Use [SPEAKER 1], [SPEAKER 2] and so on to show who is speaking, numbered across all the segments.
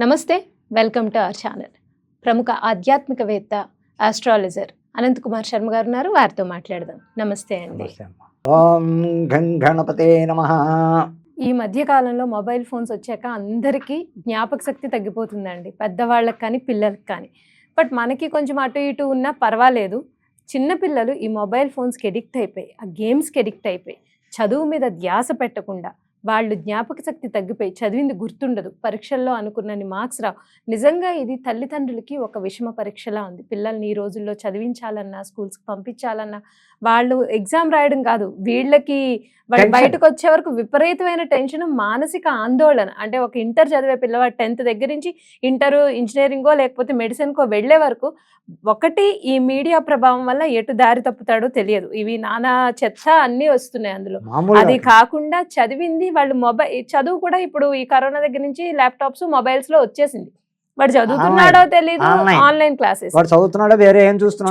[SPEAKER 1] నమస్తే, welcome to our channel. ప్రముఖ ఆధ్యాత్మికవేత్త, ఆస్ట్రాలజర్ అనంత్ కుమార్ శర్మ గారు ఉన్నారు. వారితో మాట్లాడదాం. నమస్తే అండి.
[SPEAKER 2] ఓం గం గణపతే నమః.
[SPEAKER 1] ఈ మధ్య కాలంలో మొబైల్ ఫోన్స్ వచ్చాక అందరికీ జ్ఞాపక శక్తి తగ్గిపోతుందండి, పెద్దవాళ్ళకి కానీ పిల్లలకి కానీ. బట్ మనకి కొంచెం అటు ఇటు ఉన్నా పర్వాలేదు. చిన్నపిల్లలు ఈ మొబైల్ ఫోన్స్కి ఎడిక్ట్ అయిపోయి, ఆ గేమ్స్కి ఎడిక్ట్ అయిపోయి, చదువు మీద ధ్యాస పెట్టకుండా వాళ్ళు జ్ఞాపక శక్తి తగ్గిపోయి చదివింది గుర్తుండదు, పరీక్షల్లో అనుకున్నన్ని మార్క్స్ రావు. నిజంగా ఇది తల్లిదండ్రులకి ఒక విషమ పరీక్షలా ఉంది. పిల్లల్ని ఈ రోజుల్లో చదివించాలన్నా, స్కూల్స్కి పంపించాలన్నా, వాళ్ళు ఎగ్జామ్ రాయడం కాదు, వీళ్ళకి వాళ్ళు బయటకు వచ్చే వరకు విపరీతమైన టెన్షన్, మానసిక ఆందోళన. అంటే ఒక ఇంటర్ చదివే పిల్లవాడు 10th దగ్గర నుంచి ఇంటరు, ఇంజనీరింగో లేకపోతే మెడిసిన్కో వెళ్ళే వరకు ఒకటి ఈ మీడియా ప్రభావం వల్ల ఎటు దారి తప్పుతాడో తెలియదు. ఇవి నానా చెత్త అన్నీ వస్తున్నాయి అందులో. అది కాకుండా చదివింది వాళ్ళు చదువు కూడా ఇప్పుడు ఈ కరోనా దగ్గర నుంచి ల్యాప్టాప్స్, మొబైల్స్ లో వచ్చేసింది. వాడు చదువుతున్నాడో తెలియదు, ఆన్లైన్ క్లాసెస్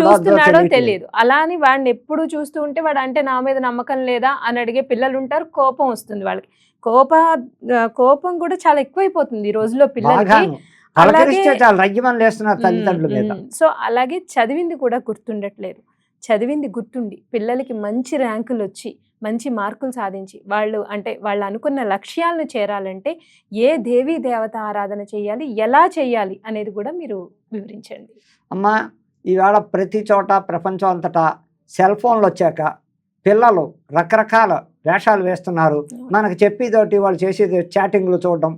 [SPEAKER 1] చూస్తున్నాడో తెలియదు. అలా అని వాడిని ఎప్పుడు చూస్తూ ఉంటే వాడు అంటే నా మీద నమ్మకం లేదా అని అడిగే పిల్లలు ఉంటారు. కోపం వస్తుంది వాళ్ళకి. కోపం కూడా చాలా ఎక్కువైపోతుంది ఈ రోజుల్లో పిల్లలకి. సో అలాగే చదివింది కూడా గుర్తుండట్లేదు. చదివింది గుర్తుండి పిల్లలకి మంచి ర్యాంకులు వచ్చి మంచి మార్కులు సాధించి వాళ్ళు అనుకున్న లక్ష్యాలను చేరాలంటే ఏ దేవీ దేవత ఆరాధన చేయాలి, ఎలా చేయాలి అనేది కూడా మీరు వివరించండి.
[SPEAKER 2] అమ్మా, ఈవేళ ప్రతి చోట ప్రపంచం అంతటా సెల్ ఫోన్లు వచ్చాక పిల్లలు రకరకాల వేషాలు వేస్తున్నారు. మనకు చెప్పేదోటి వాళ్ళు చేసేది చాటింగ్లు చూడడం,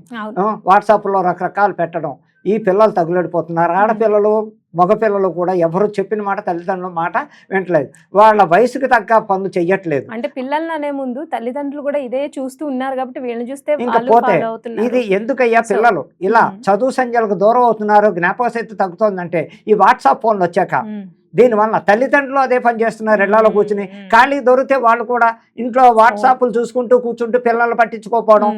[SPEAKER 2] వాట్సాప్లో రకరకాలు పెట్టడం. ఈ పిల్లలు తగులడిపోతున్నారు. ఆడపిల్లలు, మగపిల్లలు కూడా ఎవరు చెప్పిన మాట, తల్లిదండ్రుల మాట వింటలేదు. వాళ్ళ వయసుకు తగ్గ పనులు చెయ్యట్లేదు.
[SPEAKER 1] అంటే పిల్లల్ని అనే ముందు తల్లిదండ్రులు కూడా ఇదే చూస్తూ ఉన్నారు కాబట్టి వీళ్ళని చూస్తే
[SPEAKER 2] ఇంకా పోతే ఇది ఎందుకయ్యా పిల్లలు ఇలా చదువు సంఖ్యలకు దూరం అవుతున్నారు, జ్ఞాపక శక్తి తగ్గుతుందంటే ఈ వాట్సాప్ ఫోన్లు వచ్చాక. దీనివల్ల తల్లిదండ్రులు అదే పని చేస్తున్నారు. ఇళ్లలో కూర్చుని ఖాళీ దొరికితే వాళ్ళు కూడా ఇంట్లో వాట్సాప్లు చూసుకుంటూ కూర్చుంటూ పిల్లలు పట్టించుకోకపోవడం,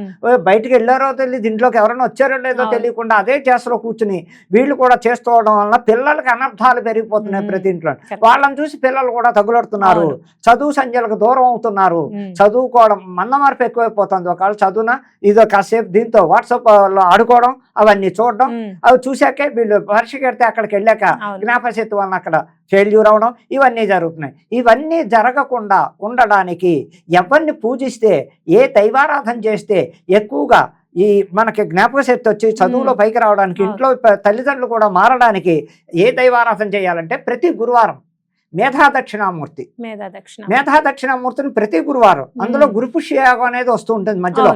[SPEAKER 2] బయటికి వెళ్ళారో తెలియదు, ఇంట్లోకి ఎవరైనా వచ్చారో లేదో తెలియకుండా అదే చేసలో కూర్చుని వీళ్ళు కూడా చేసుకోవడం వల్ల పిల్లలకి అనర్థాలు పెరిగిపోతున్నాయి ప్రతి ఇంట్లో. వాళ్ళని చూసి పిల్లలు కూడా తగులడుతున్నారు, చదువు సంఖ్యలకు దూరం అవుతున్నారు. చదువుకోవడం మందమార్పు ఎక్కువైపోతుంది. ఒకవేళ చదువున ఇదో కాసేపు దీంతో వాట్సాప్లో ఆడుకోవడం, అవన్నీ చూడడం, అవి చూశాకే వీళ్ళు పరీక్షకి వెళ్తే అక్కడికి వెళ్ళాక జ్ఞాపకశక్తి వలన అక్కడ ఫెయిల్యూర్ అవడం, ఇవన్నీ జరుగుతున్నాయి. ఇవన్నీ జరగకుండా ఉండడానికి ఎవరిని పూజిస్తే, ఏ దైవారాధన చేస్తే ఎక్కువగా ఈ మనకి జ్ఞాపక శక్తి వచ్చి చదువులో పైకి రావడానికి, ఇంట్లో తల్లిదండ్రులు కూడా మారడానికి ఏ దైవారాధన చేయాలంటే ప్రతి గురువారం మేధాదక్షిణామూర్తిని ప్రతి గురువారం, అందులో గురు పుష్యయోగం అనేది వస్తూ ఉంటుంది మధ్యలో.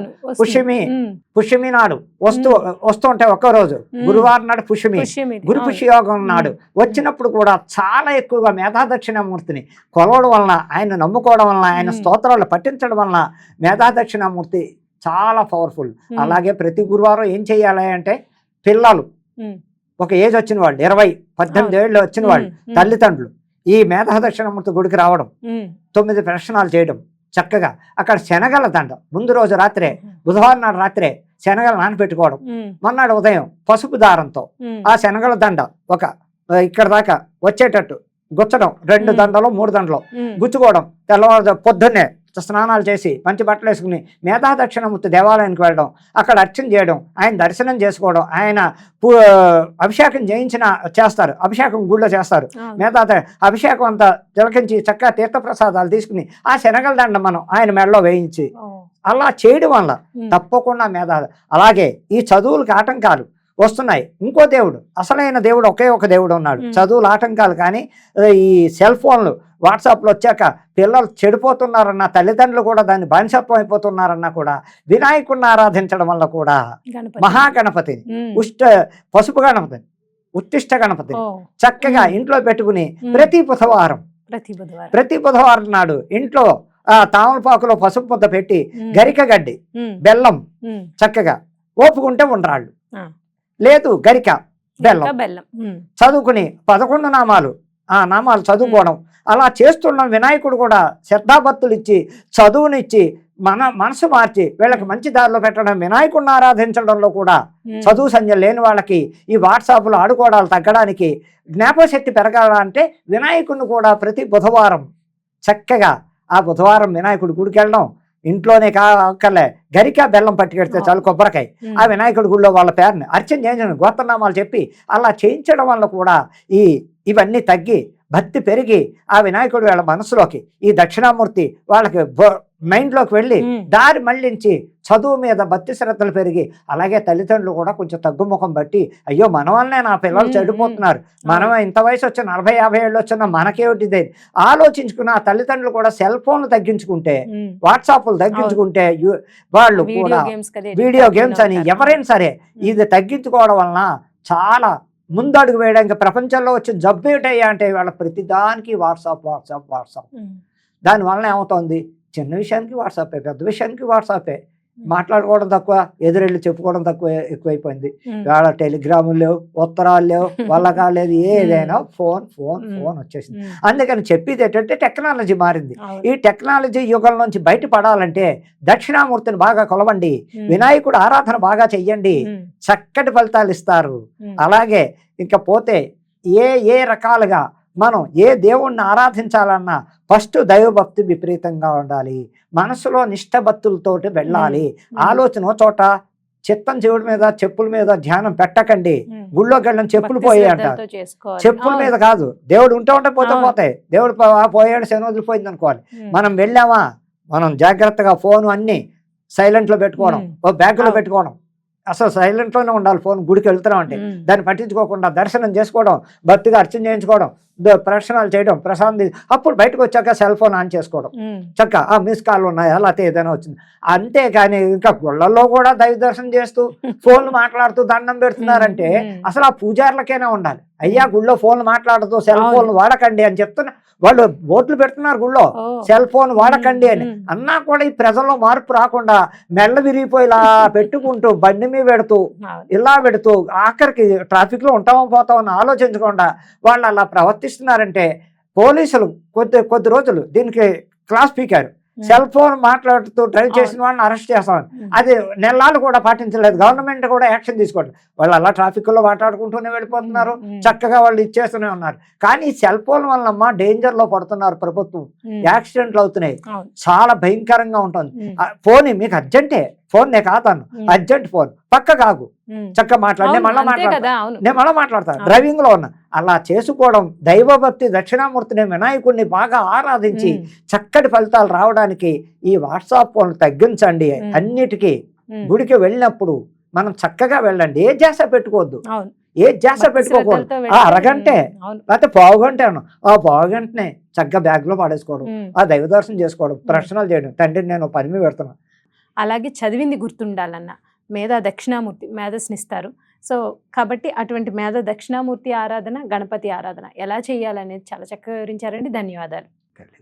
[SPEAKER 2] పుష్యమి నాడు వస్తూ ఉంటాయి. ఒక్కరోజు గురువారం నాడు గురు పుష్యయోగం నాడు వచ్చినప్పుడు కూడా చాలా ఎక్కువగా మేధాదక్షిణామూర్తిని కొలవడం వలన, ఆయన నమ్ముకోవడం వలన, ఆయన స్తోత్రాలు పఠించడం వలన మేధాదక్షిణామూర్తి చాలా పవర్ఫుల్. అలాగే ప్రతి గురువారం ఏం చేయాలి అంటే పిల్లలు ఒక ఏజ్ వచ్చిన వాళ్ళు, 20-18 ఏళ్ళు వచ్చిన వాళ్ళు తల్లిదండ్రులు ఈ మేధాదక్షిణామూర్తి గుడికి రావడం, 9 ప్రదక్షిణాలు చేయడం, చక్కగా అక్కడ శనగల దండ ముందు రోజు రాత్రే, బుధవారం నాడు రాత్రే శనగలు నానపెట్టుకోవడం, మొన్నాడు ఉదయం పసుపు దారంతో ఆ శనగల దండ ఒక ఇక్కడ దాకా వచ్చేటట్టు గుచ్చడం, 2 దండలు 3 దండలు గుచ్చుకోవడం, తెల్లవారు పొద్దున్నే స్నానాలు చేసి మంచి బట్టలు వేసుకుని మేధాదక్షిణామూర్తి దేవాలయానికి వెళ్ళడం, అక్కడ అర్చన చేయడం, ఆయన దర్శనం చేసుకోవడం, ఆయన అభిషేకం చేస్తారు, అభిషేకం గుళ్ళో చేస్తారు. అభిషేకం అంతా తిలకించి చక్కగా తీర్థప్రసాదాలు తీసుకుని ఆ శనగల దండ మనం ఆయన మెడలో వేయించి అలా చేయడం వల్ల తప్పకుండా అలాగే ఈ చదువులకు ఆటంకాలు వస్తున్నాయి. ఇంకో దేవుడు, అసలైన దేవుడు ఒకే ఒక దేవుడు ఉన్నాడు. చదువులు ఆటంకాలు కానీ ఈ సెల్ ఫోన్లు వాట్సాప్లో వచ్చాక పిల్లలు చెడిపోతున్నారన్న, తల్లిదండ్రులు కూడా దాన్ని బానిసత్వం అయిపోతున్నారన్నా కూడా వినాయకుడిని ఆరాధించడం వల్ల కూడా మహాగణపతిని, పసుపు గణపతిని, ఉత్తిష్ట గణపతిని చక్కగా ఇంట్లో పెట్టుకుని ప్రతి బుధవారం నాడు ఇంట్లో తామలపాకులో పసుపు ముద్ద పెట్టి గరిక గడ్డి, బెల్లం చక్కగా ఓపుకుంటే ఉండరాళ్ళు, లేదు గరిక బెల్లం చదువుకుని 11 నామాలు ఆ నామాలు చదువుకోవడం. అలా చేస్తున్న వినాయకుడు కూడా శ్రద్ధాభక్తులు ఇచ్చి చదువునిచ్చి మనసు మార్చి వీళ్ళకి మంచి దారిలో పెట్టడం, వినాయకుడిని ఆరాధించడంలో కూడా చదువు సంధ్య లేని వాళ్ళకి ఈ వాట్సాప్లో ఆడుకోవడాలు తగ్గడానికి, జ్ఞాపకశక్తి పెరగాలంటే వినాయకుడిని కూడా ప్రతి బుధవారం చక్కగా ఆ బుధవారం వినాయకుడి గుడికి వెళ్ళడం, ఇంట్లోనే కాకలే గరికా బెల్లం పట్టుకెడితే చాలు, కొబ్బరికాయ, ఆ వినాయకుడి గుళ్ళో వాళ్ళ పేరుని అర్చన చేయించండి, గోత్రనామాలు చెప్పి అలా చేయించడం వల్ల కూడా ఇవన్నీ తగ్గి భక్తి పెరిగి ఆ వినాయకుడు వాళ్ళ మనసులోకి ఈ దక్షిణామూర్తి వాళ్ళకి మైండ్లోకి వెళ్ళి దారి మళ్ళించి చదువు మీద భక్తి శ్రద్ధలు పెరిగి, అలాగే తల్లిదండ్రులు కూడా కొంచెం తగ్గుముఖం బట్టి అయ్యో మన వల్లనే నా పిల్లలు చెడిపోతున్నారు, మనం ఇంత వయసు వచ్చిన 40-50 ఏళ్ళు వచ్చినా మనకేమిటిదే ఆలోచించుకున్న ఆ తల్లిదండ్రులు కూడా సెల్ ఫోన్లు తగ్గించుకుంటే, వాట్సాప్లు తగ్గించుకుంటే, వాళ్ళు కూడా వీడియో గేమ్స్ అని ఎవరైనా సరే ఇది తగ్గించుకోవడం వలన చాలా ముందడుగు వేయడానికి ప్రపంచంలో వచ్చిన జబ్బు ఏంటయ్యా అంటే వాళ్ళ ప్రతిదానికి వాట్సాప్ వాట్సాప్ వాట్సాప్. దానివల్ల ఏమవుతుంది, చిన్న విషయానికి వాట్సాపే, పెద్ద విషయానికి వాట్సాపే, మాట్లాడుకోవడం తక్కువ, ఎదురెళ్ళి చెప్పుకోవడం ఎక్కువైపోయింది. వాళ్ళ టెలిగ్రాములు లేవు, ఉత్తరాలు లేవు, వాళ్ళగా లేదు, ఏదైనా ఫోన్ ఫోన్ ఫోన్ వచ్చేసింది. అందుకని చెప్పేది ఏంటంటే టెక్నాలజీ మారింది. ఈ టెక్నాలజీ యుగం నుంచి బయటపడాలంటే దక్షిణామూర్తిని బాగా కొలవండి, వినాయకుడు ఆరాధన బాగా చెయ్యండి, చక్కటి ఫలితాలు ఇస్తారు. అలాగే ఇంకా పోతే ఏ రకాలుగా మనం ఏ దేవుణ్ణి ఆరాధించాలన్నా ఫస్ట్ దైవభక్తి విపరీతంగా ఉండాలి, మనసులో నిష్ఠభక్తులతోటి వెళ్ళాలి. ఆలోచన చోట చిత్తం చెవుడి మీద చెప్పుల మీద ధ్యానం పెట్టకండి. గుళ్ళోకి వెళ్ళని చెప్పులు పోయి అంటారు, చెప్పుల మీద కాదు, దేవుడు ఉంటే పోతాయి, దేవుడు పోయాడు శని వదిలిపోయింది అనుకోవాలి. మనం వెళ్ళామా, మనం జాగ్రత్తగా ఫోన్ అన్ని సైలెంట్లో పెట్టుకోవడం, ఓ బ్యాగ్లో పెట్టుకోవడం, అసలు సైలెంట్లోనే ఉండాలి. ఫోన్ గుడికి వెళ్తున్నాం అంటే దాన్ని పట్టించుకోకుండా దర్శనం చేసుకోవడం, భక్తిగా అర్చన చేయించుకోవడం, ప్రదర్శనాలు చేయడం, ప్రసాదం, అప్పుడు బయటకు వచ్చాక సెల్ ఫోన్ ఆన్ చేసుకోవడం, చక్కగా మిస్ కాల్ ఉన్నాయా లేకపోతే ఏదైనా వచ్చింది. అంతేగాని ఇంకా గుళ్ళల్లో కూడా దైవ దర్శనం చేస్తూ ఫోన్లు మాట్లాడుతూ దండం పెడుతున్నారంటే అసలు ఆ పూజారులకైనా ఉండాలి, అయ్యా గుళ్ళో ఫోన్లు మాట్లాడుతూ సెల్ ఫోన్లు వాడకండి అని చెప్తున్నా. వాళ్ళు బోట్లు పెడుతున్నారు గుళ్ళో, సెల్ ఫోన్ వాడకండి అని అన్నా కూడా ఈ ప్రజల్లో మార్పు రాకుండా మెల్ల విరిగిపోయి ఇలా పెట్టుకుంటూ బండి మీద పెడుతూ ఇలా పెడుతూ ఆఖరికి ట్రాఫిక్ లో ఉంటామో పోతామని ఆలోచించకుండా వాళ్ళు అలా ప్రవర్తిస్తున్నారంటే పోలీసులు కొద్ది రోజులు దీనికి క్లాస్ పీకారు. సెల్ ఫోన్ మాట్లాడుతూ డ్రైవ్ చేసిన వాళ్ళని అరెస్ట్ చేస్తామని, అది నెలలు కూడా పాటించలేదు, గవర్నమెంట్ కూడా యాక్షన్ తీసుకోవట్లేదు. వాళ్ళు అలా ట్రాఫిక్ లో మాట్లాడుకుంటూనే వెళ్ళిపోతున్నారు, చక్కగా వాళ్ళు ఇచ్చేస్తూనే ఉన్నారు. కానీ ఈ సెల్ ఫోన్ వల్లమ్మా డేంజర్ లో పడుతున్నారు ప్రభుత్వం, యాక్సిడెంట్లు అవుతున్నాయి, చాలా భయంకరంగా ఉంటుంది. ఫోన్ మీకు అర్జెంటే, ఫోన్ నేను కాతాను అర్జెంట్ ఫోన్ పక్క కాగు చక్కగా మాట్లాడి నేను మళ్ళీ మాట్లాడతాను డ్రైవింగ్ లో ఉన్నా. అలా చేసుకోవడం దైవభక్తి దక్షిణామూర్తిని వినాయకుడిని బాగా ఆరాధించి చక్కటి ఫలితాలు రావడానికి ఈ వాట్సాప్ ఫోన్ తగ్గించండి. అన్నిటికీ గుడికి వెళ్ళినప్పుడు మనం చక్కగా వెళ్ళండి, ఏ ధ్యాస పెట్టుకోవద్దు, ఏ ధ్యాస పెట్టుకోకూడదు. అరగంటే లేకపోతే పావుగంటే ఆ పావుగంటనే చక్కగా బ్యాగ్ లో పడేసుకోవడం, ఆ దైవ దర్శనం చేసుకోవడం, ప్రశ్నలు చేయడం, తండ్రి నేను పని మీద పెడుతున్నా.
[SPEAKER 1] అలాగే చదివింది గుర్తుండాలన్న మేధా దక్షిణామూర్తి మేధస్నిస్తారు. సో కాబట్టి అటువంటి మేధా దక్షిణామూర్తి ఆరాధన, గణపతి ఆరాధన ఎలా చేయాలనేది చాలా చక్కగా వివరించారండి. ధన్యవాదాలు.